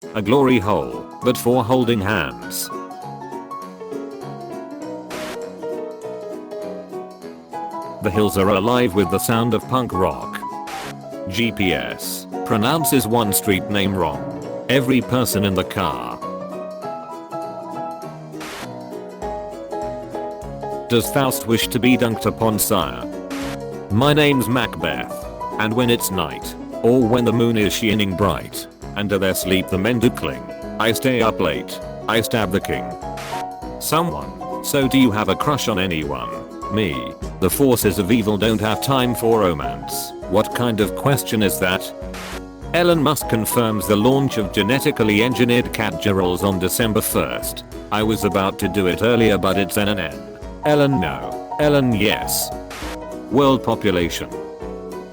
A glory hole, but for holding hands. The hills are alive with the sound of punk rock. GPS pronounces one street name wrong. Every person in the car. Does Faust wish to be dunked upon, sire? My name's Macbeth. And when it's night, or when the moon is shining bright, under their sleep the men do cling, I stay up late, I stab the king. Someone, so do you have a crush on anyone? Me. The forces of evil don't have time for romance. What kind of question is that? Elon Musk confirms the launch of genetically engineered cat gerals on December 1st. I was about to do it earlier but it's N. Elon no. Elon yes. World population.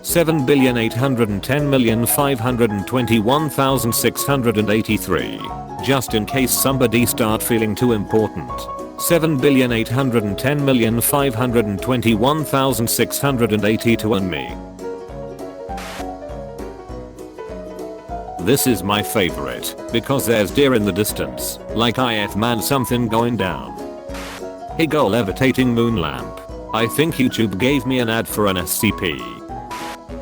7,810,521,683. Just in case somebody start feeling too important. 7,810,521,682 and me. This is my favorite, because there's deer in the distance, like IF man something going down. Hey go levitating moon lamp. I think YouTube gave me an ad for an SCP.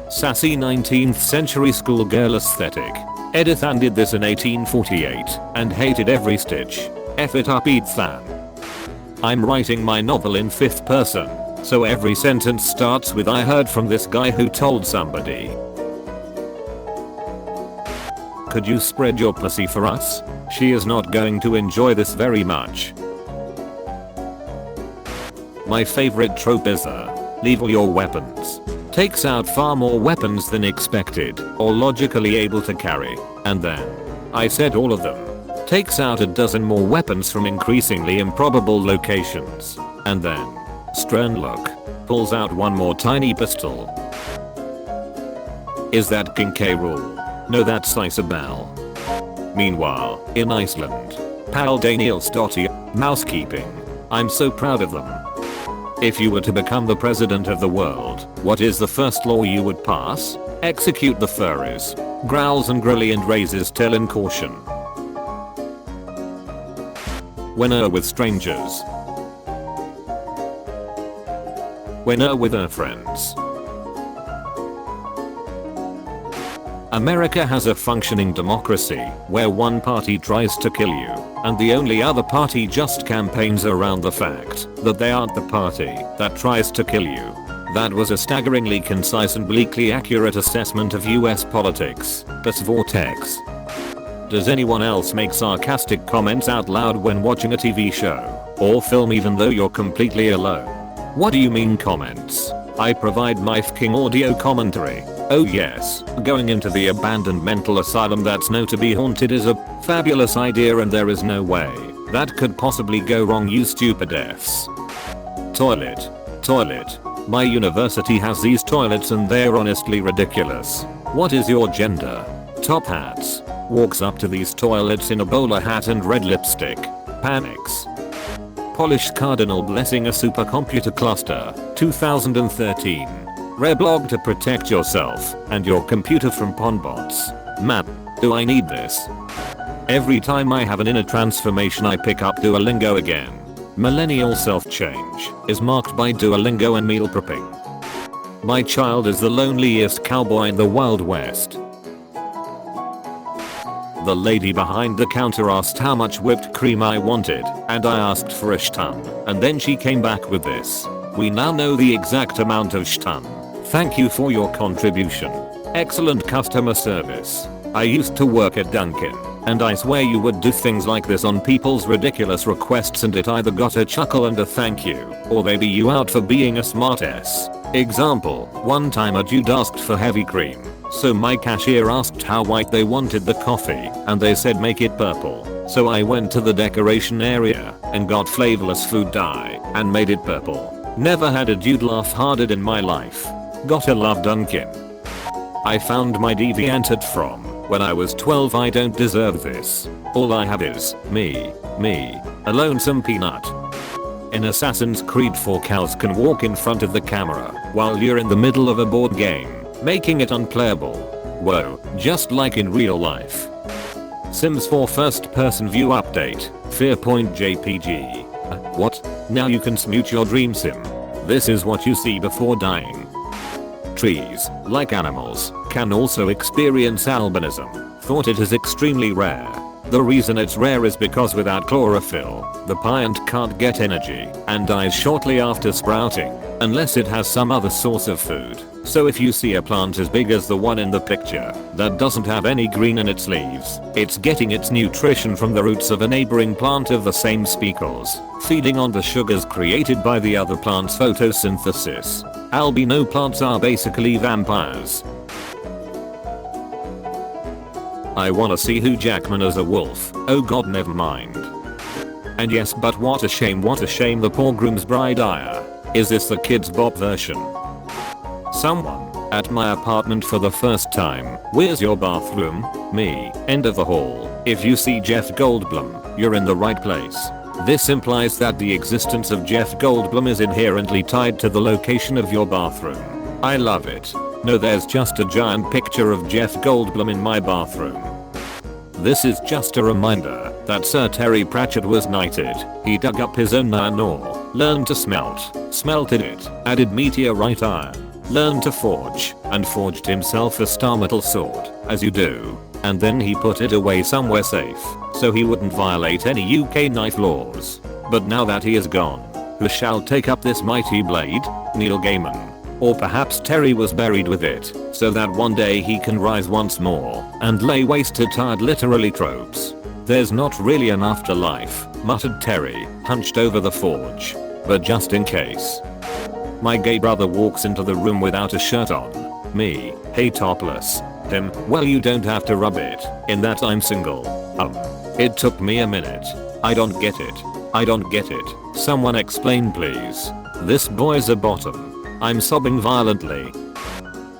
Sassy 19th century schoolgirl aesthetic. Edith Ann did this in 1848, and hated every stitch. F it up eat fan. I'm writing my novel in 5th person, so every sentence starts with I heard from this guy who told somebody. Could you spread your pussy for us? She is not going to enjoy this very much. My favorite trope is leave all your weapons. Takes out far more weapons than expected or logically able to carry, and then, I said all of them. Takes out a dozen more weapons from increasingly improbable locations, and then, stern look, pulls out one more tiny pistol. Is that King K. Rool? No, that's Isabel. Meanwhile, in Iceland, Pal Daniel Stotty, mousekeeping. I'm so proud of them. If you were to become the president of the world, what is the first law you would pass? Execute the furries. Growls and Grilly and raises tail in caution. Winner with strangers. Winner with her friends. America has a functioning democracy where one party tries to kill you and the only other party just campaigns around the fact that they aren't the party that tries to kill you. That was a staggeringly concise and bleakly accurate assessment of US politics. Bus Vortex. Does anyone else make sarcastic comments out loud when watching a TV show or film even though you're completely alone? What do you mean comments? I provide my fucking audio commentary. Oh yes, going into the abandoned mental asylum that's known to be haunted is a fabulous idea and there is no way that could possibly go wrong, you stupid Fs. Toilet. Toilet. My university has these toilets and they're honestly ridiculous. What is your gender? Top hats. Walks up to these toilets in a bowler hat and red lipstick. Panics. Polished cardinal blessing a supercomputer cluster. 2013. Rare blog to protect yourself and your computer from pwnbots. Man, do I need this? Every time I have an inner transformation I pick up Duolingo again. Millennial self-change is marked by Duolingo and meal prepping. My child is the loneliest cowboy in the Wild West. The lady behind the counter asked how much whipped cream I wanted, and I asked for a ton, and then she came back with this. We now know the exact amount of ton. Thank you for your contribution. Excellent customer service. I used to work at Dunkin', and I swear you would do things like this on people's ridiculous requests and it either got a chuckle and a thank you, or they be you out for being a smartass. Example, one time a dude asked for heavy cream, so my cashier asked how white they wanted the coffee, and they said make it purple. So I went to the decoration area and got flavorless food dye and made it purple. Never had a dude laugh harder in my life. Gotta love Dunkin'. I found my DeviantArt from when I was 12. I don't deserve this. All I have is me, a lonesome peanut. In Assassin's Creed 4 cows can walk in front of the camera while you're in the middle of a board game, making it unplayable. Whoa, just like in real life. Sims 4 first person view update. Fear.jpg. What? Now you can smooch your dream sim. This is what you see before dying. Trees, like animals, can also experience albinism. Thought it is extremely rare. The reason it's rare is because without chlorophyll, the plant can't get energy and dies shortly after sprouting, unless it has some other source of food. So if you see a plant as big as the one in the picture that doesn't have any green in its leaves, it's getting its nutrition from the roots of a neighboring plant of the same species, feeding on the sugars created by the other plant's photosynthesis. Albino plants are basically vampires. I wanna see Hugh Jackman as a wolf. Oh god, never mind. And yes, but what a shame the poor groom's bride ire. Is this the Kids Bop version? Someone at my apartment for the first time. Where's your bathroom? Me. End of the hall. If you see Jeff Goldblum, you're in the right place. This implies that the existence of Jeff Goldblum is inherently tied to the location of your bathroom. I love it. No, there's just a giant picture of Jeff Goldblum in my bathroom. This is just a reminder that Sir Terry Pratchett was knighted. He dug up his own iron ore, learned to smelt, smelted it, added meteorite iron, learned to forge, and forged himself a star metal sword, as you do. And then he put it away somewhere safe, so he wouldn't violate any UK knife laws. But now that he is gone, who shall take up this mighty blade? Neil Gaiman. Or perhaps Terry was buried with it, so that one day he can rise once more and lay waste to tired literally tropes. There's not really an afterlife, muttered Terry, hunched over the forge. But just in case. My gay brother walks into the room without a shirt on. Me, hey topless. Him, well you don't have to rub it, in that I'm single. It took me a minute. I don't get it. Someone explain please. This boy's a bottom. I'm sobbing violently.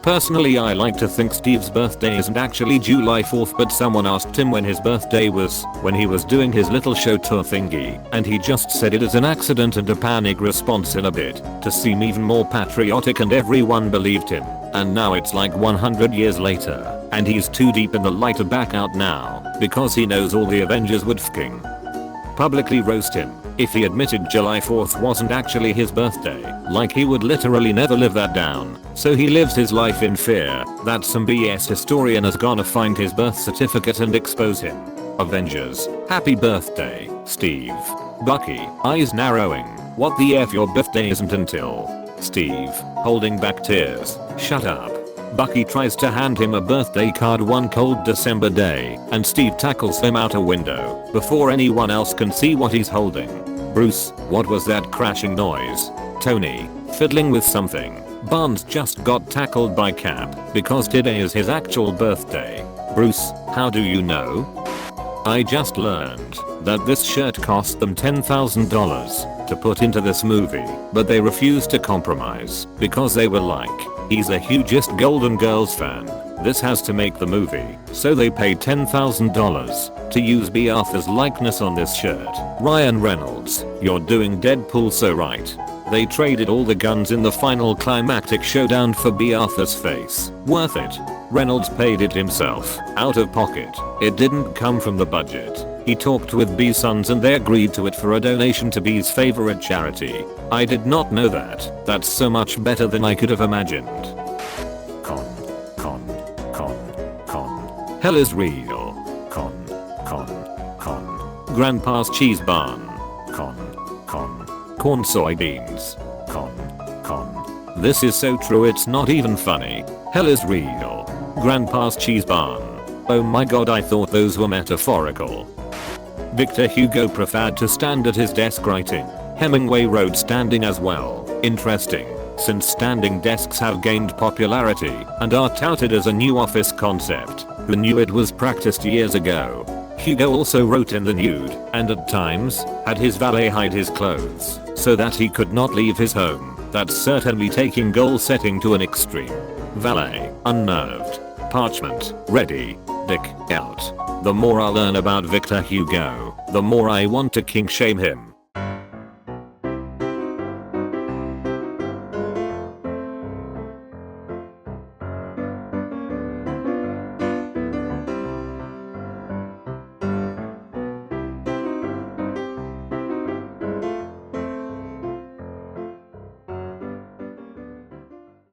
Personally, I like to think Steve's birthday isn't actually July 4th, but someone asked him when his birthday was when he was doing his little show tour thingy, and he just said it as an accident and a panic response in a bit to seem even more patriotic, and everyone believed him. And now it's like 100 years later, and he's too deep in the light to back out now because he knows all the Avengers would fking publicly roast him if he admitted July 4th wasn't actually his birthday. Like he would literally never live that down. So he lives his life in fear that some BS historian is gonna find his birth certificate and expose him. Avengers. Happy birthday, Steve. Bucky, eyes narrowing. What the F, your birthday isn't until. Steve, holding back tears. Shut up. Bucky tries to hand him a birthday card one cold December day, and Steve tackles him out a window before anyone else can see what he's holding. Bruce, what was that crashing noise? Tony, fiddling with something. Barnes just got tackled by Cap because today is his actual birthday. Bruce, how do you know? I just learned that this shirt cost them $10,000 to put into this movie, but they refused to compromise because they were like, he's the hugest Golden Girls fan. This has to make the movie. So they paid $10,000 to use B. Arthur's likeness on this shirt. Ryan Reynolds, you're doing Deadpool so right. They traded all the guns in the final climactic showdown for B. Arthur's face. Worth it. Reynolds paid it himself, out of pocket. It didn't come from the budget. He talked with B's sons and they agreed to it for a donation to B's favorite charity. I did not know that. That's so much better than I could have imagined. Hell is real. Grandpa's cheese barn. Corn soybeans. This is so true it's not even funny. Hell is real. Grandpa's cheese barn. Oh my god, I thought those were metaphorical. Victor Hugo preferred to stand at his desk writing. Hemingway wrote standing as well. Interesting, since standing desks have gained popularity and are touted as a new office concept. Who knew it was practiced years ago? Hugo also wrote in the nude, and at times, had his valet hide his clothes, so that he could not leave his home. That's certainly taking goal setting to an extreme. Valet, unnerved. Parchment, ready. Dick, out. The more I learn about Victor Hugo, the more I want to kink shame him.